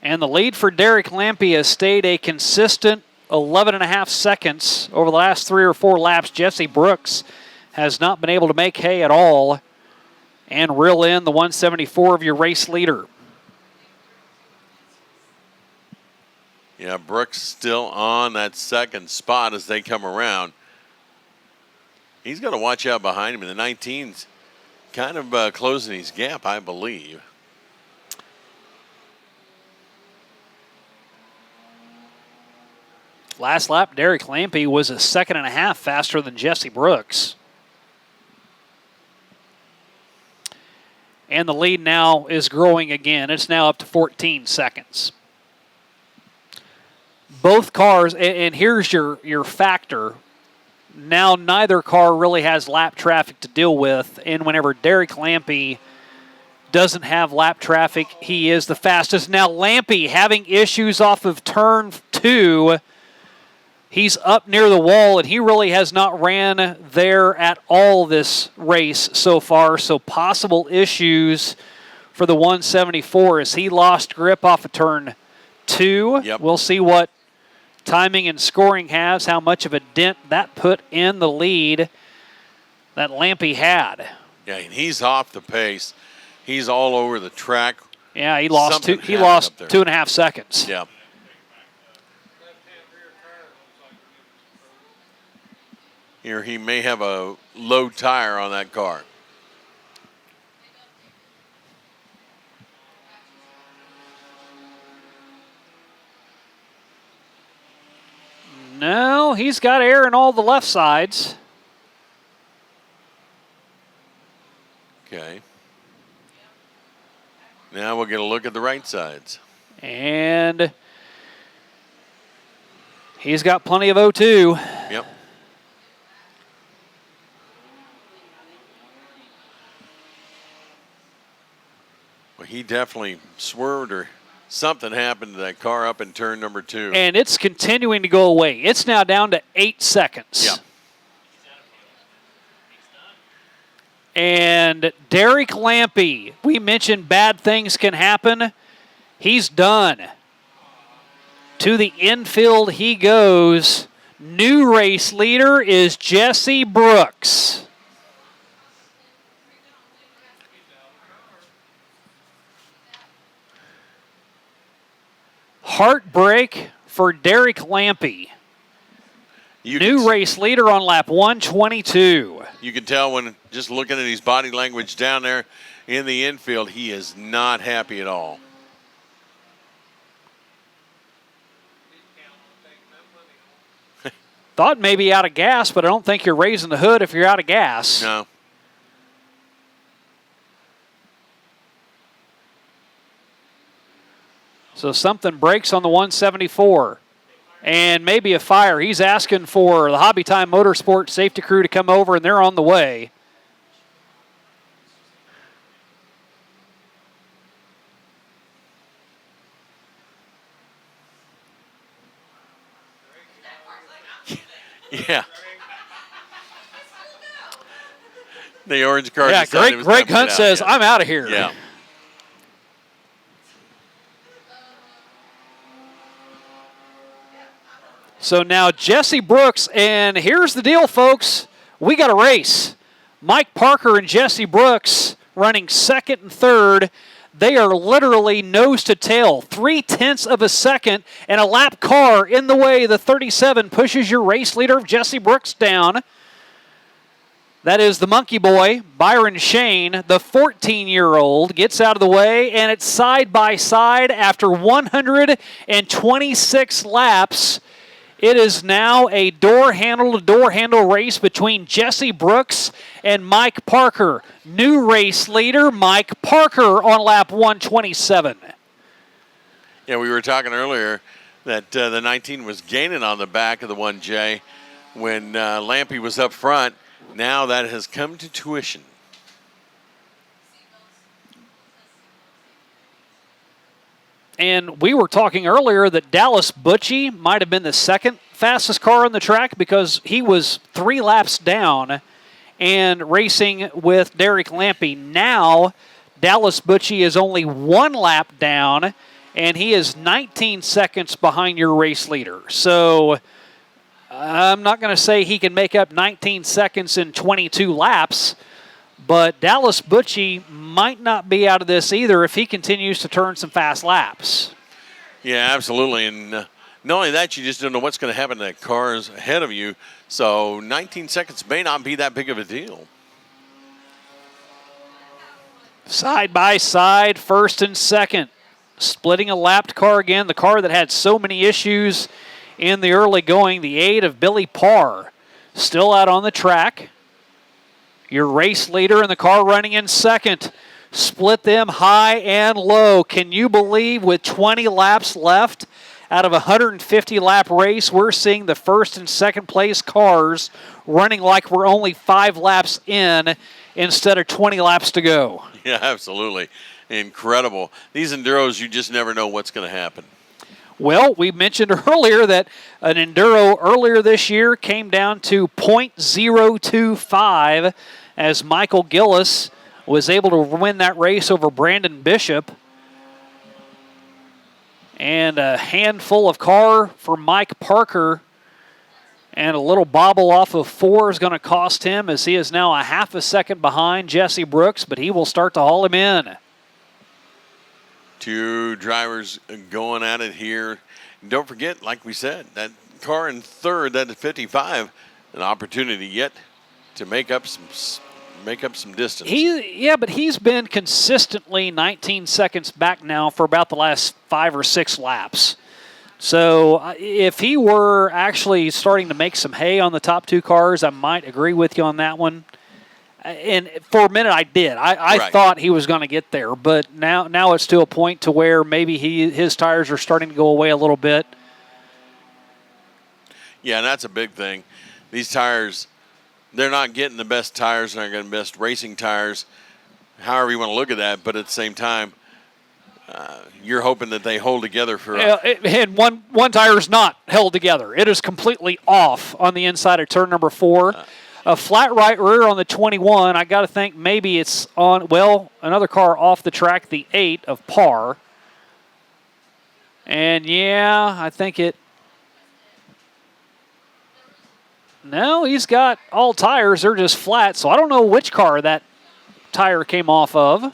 And the lead for Derek Lampy has stayed a consistent 11.5 seconds over the last 3 or 4 laps. Jesse Brooks has not been able to make hay at all and reel in the 174 of your race leader. Yeah, Brooks still on that second spot as they come around. He's got to watch out behind him, and the 19's kind of closing his gap, I believe. Last lap, Derek Lampy was 1.5 seconds faster than Jesse Brooks. And the lead now is growing again. It's now up to 14 seconds. Both cars, and here's your factor. Now neither car really has lap traffic to deal with, and whenever Derek Lampy doesn't have lap traffic, he is the fastest. Now Lampy having issues off of turn 2. He's up near the wall, and he really has not ran there at all this race so far. So possible issues for the 174 as he lost grip off of turn 2. Yep. We'll see what timing and scoring has, how much of a dent that put in the lead that Lampy had. Yeah, and he's off the pace. He's all over the track. Yeah, he lost Something he lost happened up there. 2.5 seconds. Yeah. Here he may have a low tire on that car. No, he's got air in all the left sides. Okay. Now we'll get a look at the right sides. And he's got plenty of O2. Yep. Well, he definitely swerved or something happened to that car up in turn number 2. And it's continuing to go away. It's now down to 8 seconds. Yep. And Derek Lampy, we mentioned bad things can happen. He's done. To the infield he goes. New race leader is Jesse Brooks. Heartbreak for Derek Lampy. New race leader on lap 122. You can tell when just looking at his body language down there in the infield, he is not happy at all. Thought maybe out of gas, but I don't think you're raising the hood if you're out of gas. No. So something breaks on the 174. and maybe a fire. He's asking for the Hobby Time Motorsport safety crew to come over, and they're on the way. Yeah. The orange car. Yeah, Greg Hunt says, I'm out of here. Yeah. So now Jesse Brooks, and here's the deal, folks. We got a race. Mike Parker and Jesse Brooks running second and third. They are literally nose to tail, 0.3 of a second, and a lap car in the way. The 37 pushes your race leader, Jesse Brooks, down. That is the monkey boy, Byron Shane, the 14-year-old, gets out of the way, and it's side by side after 126 laps. It is now a door-handle-to-door handle race between Jesse Brooks and Mike Parker. New race leader, Mike Parker, on lap 127. Yeah, we were talking earlier that the 19 was gaining on the back of the 1J when Lampy was up front. Now that has come to tuition. And we were talking earlier that Dallas Butchie might have been the second fastest car on the track because he was 3 laps down and racing with Derek Lampy. Now, Dallas Butchie is only 1 lap down, and he is 19 seconds behind your race leader. So I'm not going to say he can make up 19 seconds in 22 laps, but Dallas Butchie might not be out of this either if he continues to turn some fast laps. Yeah, absolutely. And not only that, you just don't know what's going to happen to the cars ahead of you. So 19 seconds may not be that big of a deal. Side by side, first and second. Splitting a lapped car again. The car that had so many issues in the early going, the 8 of Billy Parr, still out on the track. Your race leader in the car running in second. Split them high and low. Can you believe with 20 laps left out of a 150-lap race, we're seeing the first and second place cars running like we're only 5 laps in instead of 20 laps to go. Yeah, absolutely. Incredible. These Enduros, you just never know what's going to happen. Well, we mentioned earlier that an Enduro earlier this year came down to .025 as Michael Gillis was able to win that race over Brandon Bishop. And a handful of car for Mike Parker. And a little bobble off of 4 is going to cost him as he is now a half a second behind Jesse Brooks, but he will start to haul him in. 2 drivers going at it here. And don't forget, like we said, that car in third, that is 55, an opportunity yet to make up some distance. But he's been consistently 19 seconds back now for about the last 5 or 6 laps. So if he were actually starting to make some hay on the top 2 cars, I might agree with you on that one. And for a minute I did. I Right. thought he was going to get there, but now it's to a point to where maybe his tires are starting to go away a little bit. Yeah, and that's a big thing. These tires, they're not getting the best tires, they're not getting the best racing tires, however you want to look at that, but at the same time, you're hoping that they hold together for and one tire is not held together. It is completely off on the inside of turn number 4. A flat right rear on the 21. I got to think maybe it's on, another car off the track, the 8 of Parr. And, yeah, I think no, he's got all tires. They're just flat, so I don't know which car that tire came off of.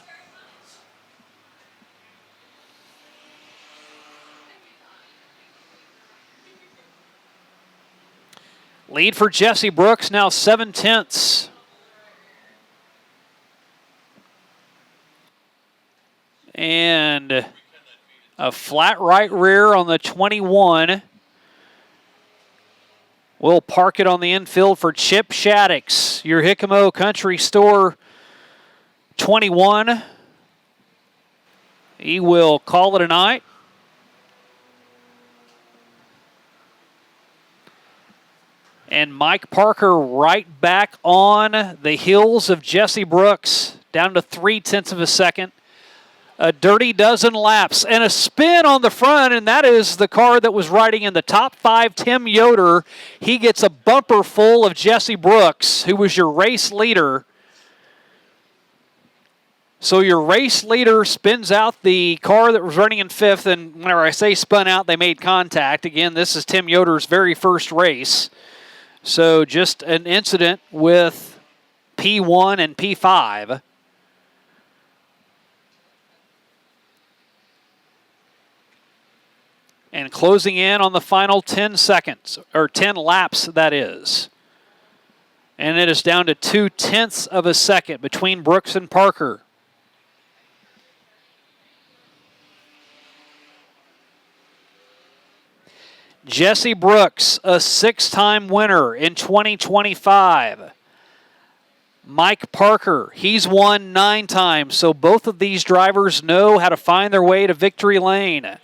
Lead for Jesse Brooks, now 7/10. And a flat right rear on the 21. We'll park it on the infield for Chip Shaddix, your Hickamo Country Store 21. He will call it a night. And Mike Parker right back on the heels of Jesse Brooks, down to 0.3 of a second. A dirty dozen laps and a spin on the front, and that is the car that was riding in the top 5, Tim Yoder. He gets a bumper full of Jesse Brooks, who was your race leader. So your race leader spins out the car that was running in 5th, and whenever I say spun out, they made contact. Again, this is Tim Yoder's very first race. So just an incident with P1 and P5. And closing in on the final 10 seconds, or 10 laps, that is. And it is down to 0.2 of a second between Brooks and Parker. Jesse Brooks, a 6-time winner in 2025. Mike Parker, he's won 9 times, so both of these drivers know how to find their way to victory lane.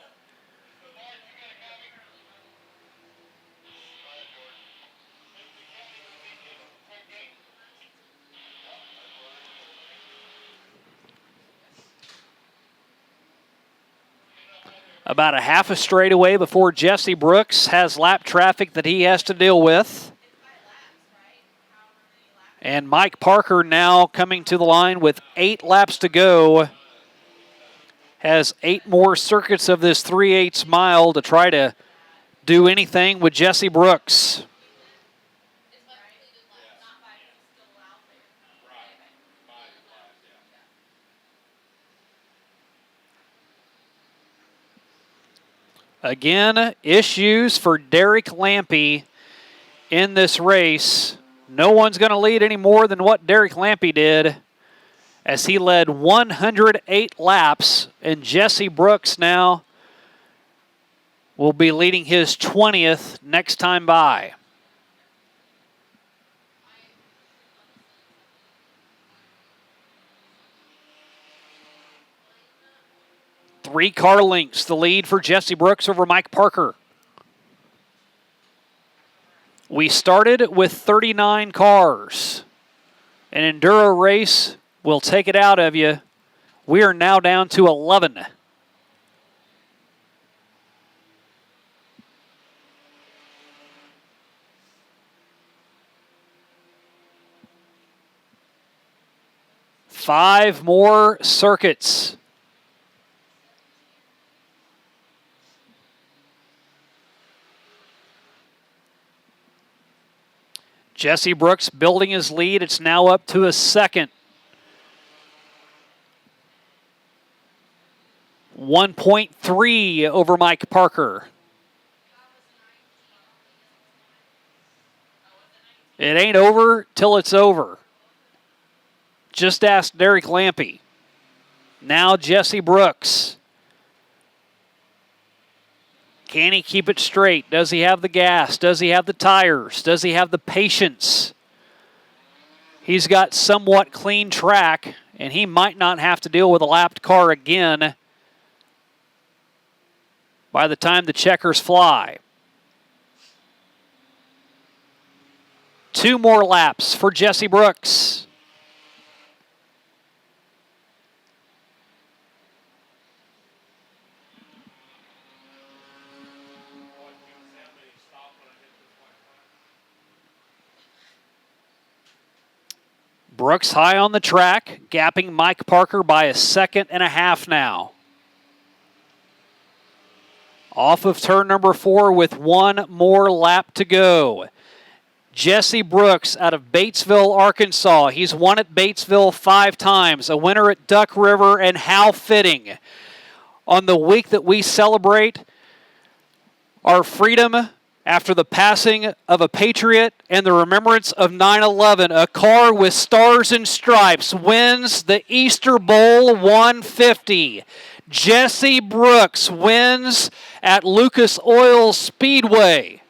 About a half a straightaway before Jesse Brooks has lap traffic that he has to deal with. And Mike Parker now coming to the line with 8 laps to go. Has 8 more circuits of this 3/8 mile to try to do anything with Jesse Brooks. Again, issues for Derek Lampy in this race. No one's going to lead any more than what Derek Lampy did, as he led 108 laps, and Jesse Brooks now will be leading his 20th next time by. Three car lengths, the lead for Jesse Brooks over Mike Parker. We started with 39 cars. An Enduro race will take it out of you. We are now down to 11. Five more circuits. Jesse Brooks building his lead. It's now up to a second. 1.3 over Mike Parker. It ain't over till it's over. Just ask Derek Lampy. Now Jesse Brooks. Can he keep it straight? Does he have the gas? Does he have the tires? Does he have the patience? He's got somewhat clean track, and he might not have to deal with a lapped car again by the time the checkers fly. 2 more laps for Jesse Brooks. Brooks high on the track, gapping Mike Parker by 1.5 seconds now. Off of turn number 4 with 1 more lap to go. Jesse Brooks out of Batesville, Arkansas. He's won at Batesville 5 times, a winner at Duck River, and how fitting. On the week that we celebrate our freedom after the passing of a patriot and the remembrance of 9/11, a car with stars and stripes wins the Easter Bowl 150. Jesse Brooks wins at Lucas Oil Speedway.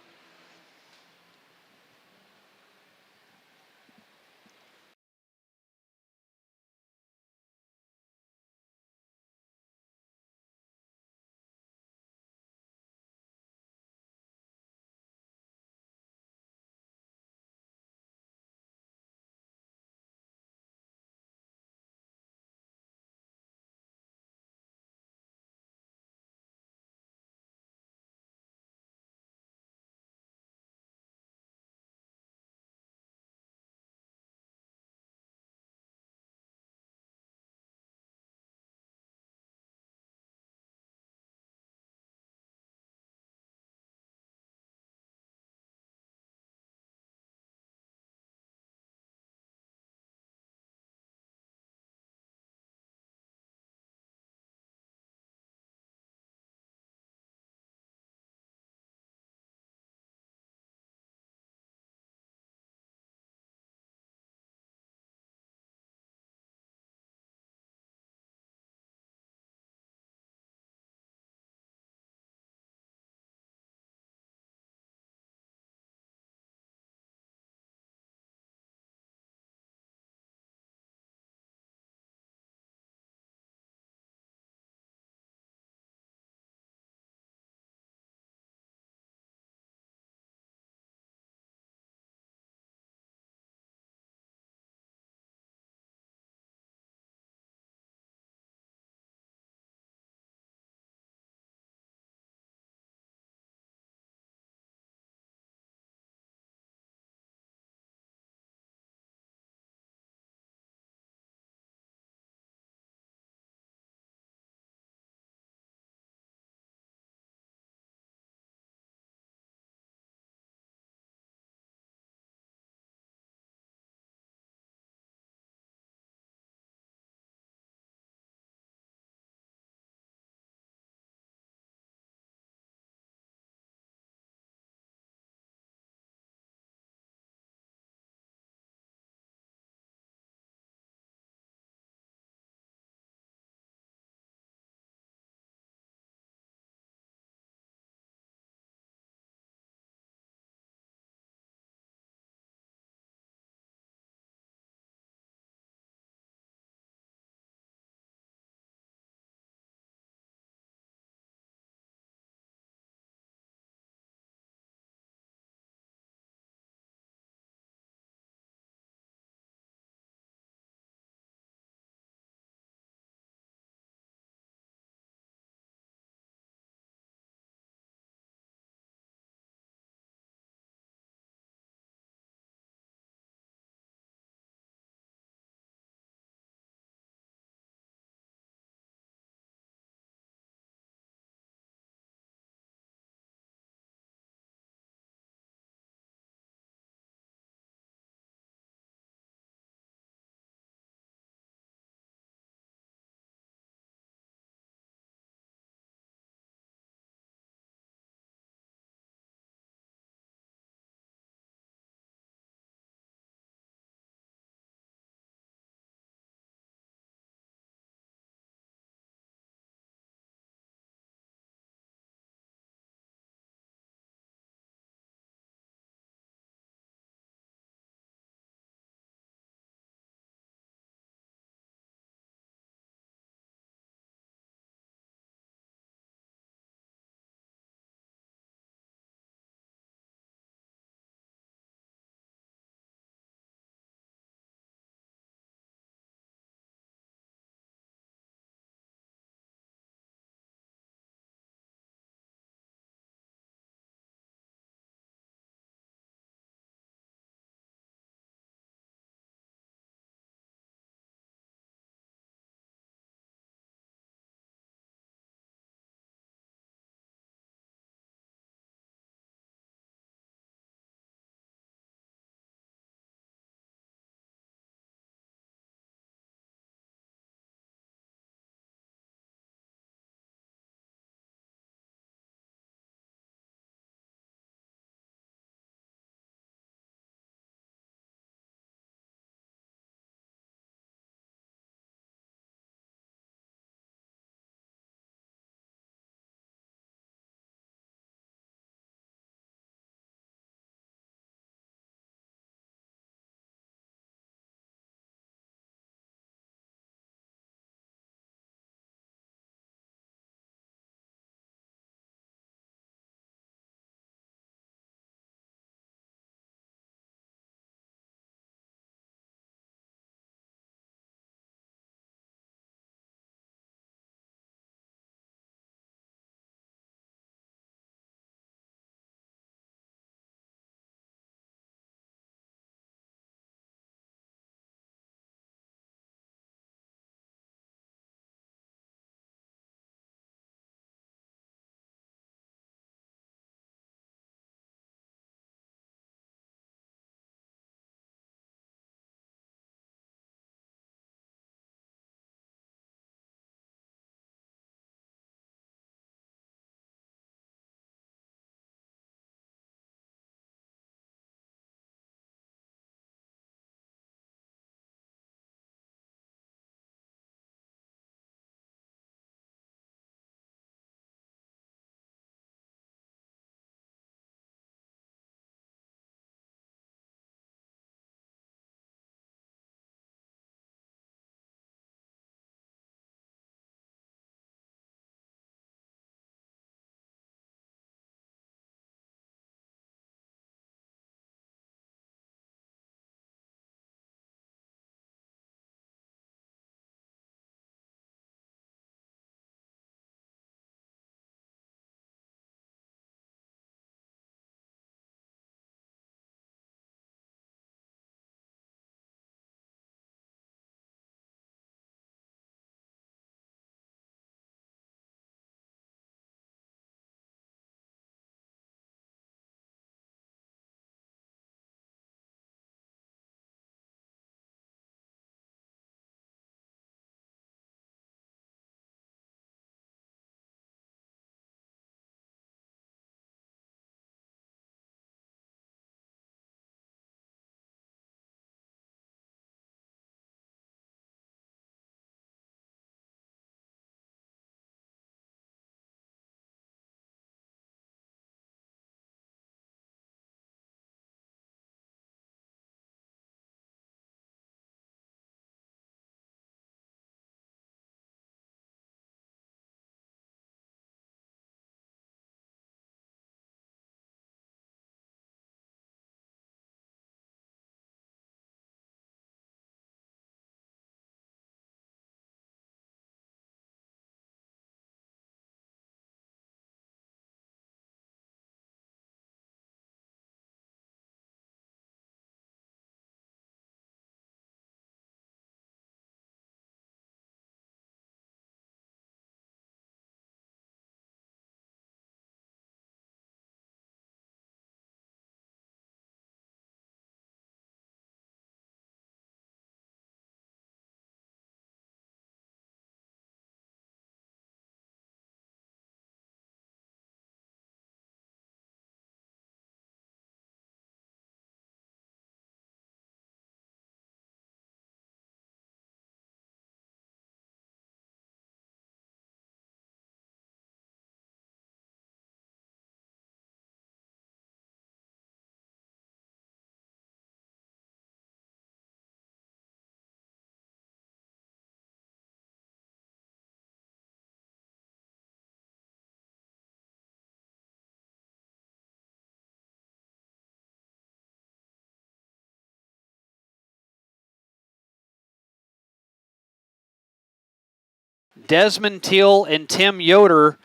Desmond Teal and Tim Yoder.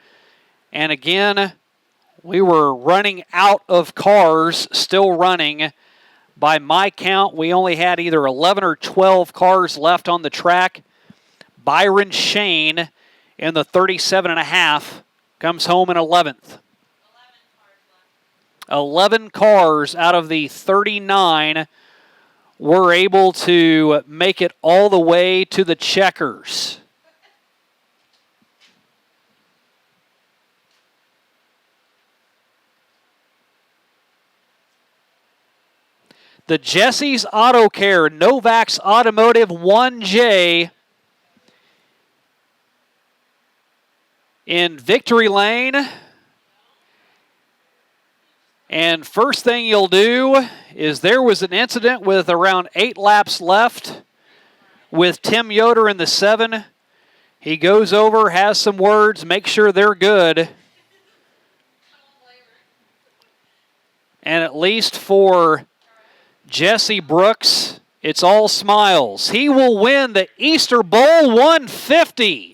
And again, we were running out of cars, still running. By my count, we only had either 11 or 12 cars left on the track. Byron Shane in the 37.5 comes home in 11th. 11 cars out of the 39 were able to make it all the way to the checkers. The Jesse's Auto Care Novak's Automotive 1J in victory lane. And first thing you'll do is there was an incident with around 8 laps left with Tim Yoder in the 7. He goes over, has some words, make sure they're good. And at least for Jesse Brooks, it's all smiles. He will win the Easter Bowl 150.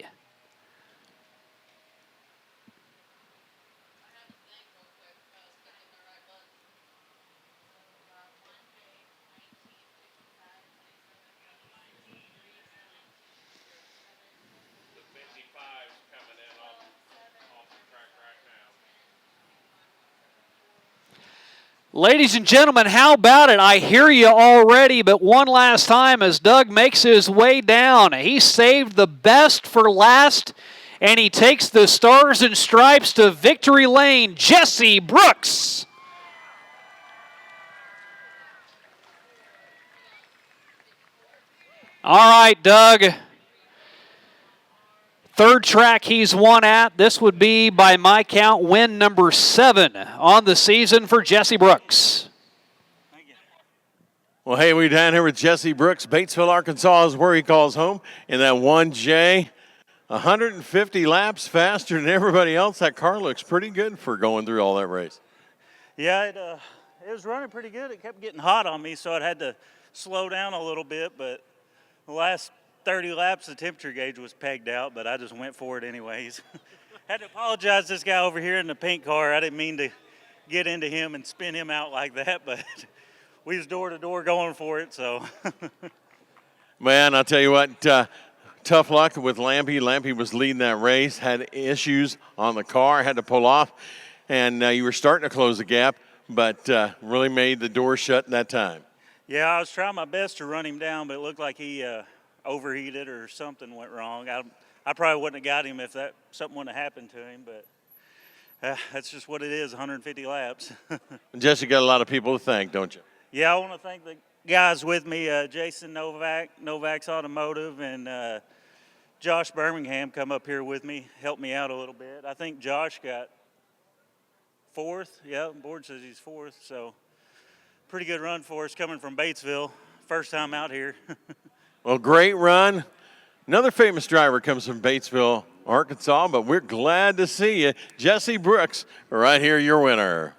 Ladies and gentlemen, how about it? I hear you already, but one last time as Doug makes his way down. He saved the best for last, and he takes the Stars and Stripes to victory lane. Jesse Brooks. All right, Doug. Third track he's won at. This would be, by my count, win number 7 on the season for Jesse Brooks. Well, hey, we're down here with Jesse Brooks. Batesville, Arkansas is where he calls home in that 1J. 150 laps faster than everybody else. That car looks pretty good for going through all that race. Yeah, it was running pretty good. It kept getting hot on me, so I had to slow down a little bit, but the last 30 laps, the temperature gauge was pegged out, but I just went for it anyways. Had to apologize to this guy over here in the pink car. I didn't mean to get into him and spin him out like that, but we was door to door going for it, so. Man, I'll tell you what, tough luck with Lampy. Lampy was leading that race, had issues on the car, had to pull off, and you were starting to close the gap, but really made the door shut that time. Yeah, I was trying my best to run him down, but it looked like he overheated or something went wrong. I probably wouldn't have got him if something wouldn't have happened to him, but that's just what it is, 150 laps. Jesse, got a lot of people to thank, don't you? Yeah, I want to thank the guys with me, Jason Novak, Novak's Automotive, and Josh Birmingham come up here with me, helped me out a little bit. I think Josh got 4th. Yeah, the board says he's 4th, so pretty good run for us coming from Batesville. First time out here. Well, great run. Another famous driver comes from Batesville, Arkansas, but we're glad to see you. Jesse Brooks, right here, your winner.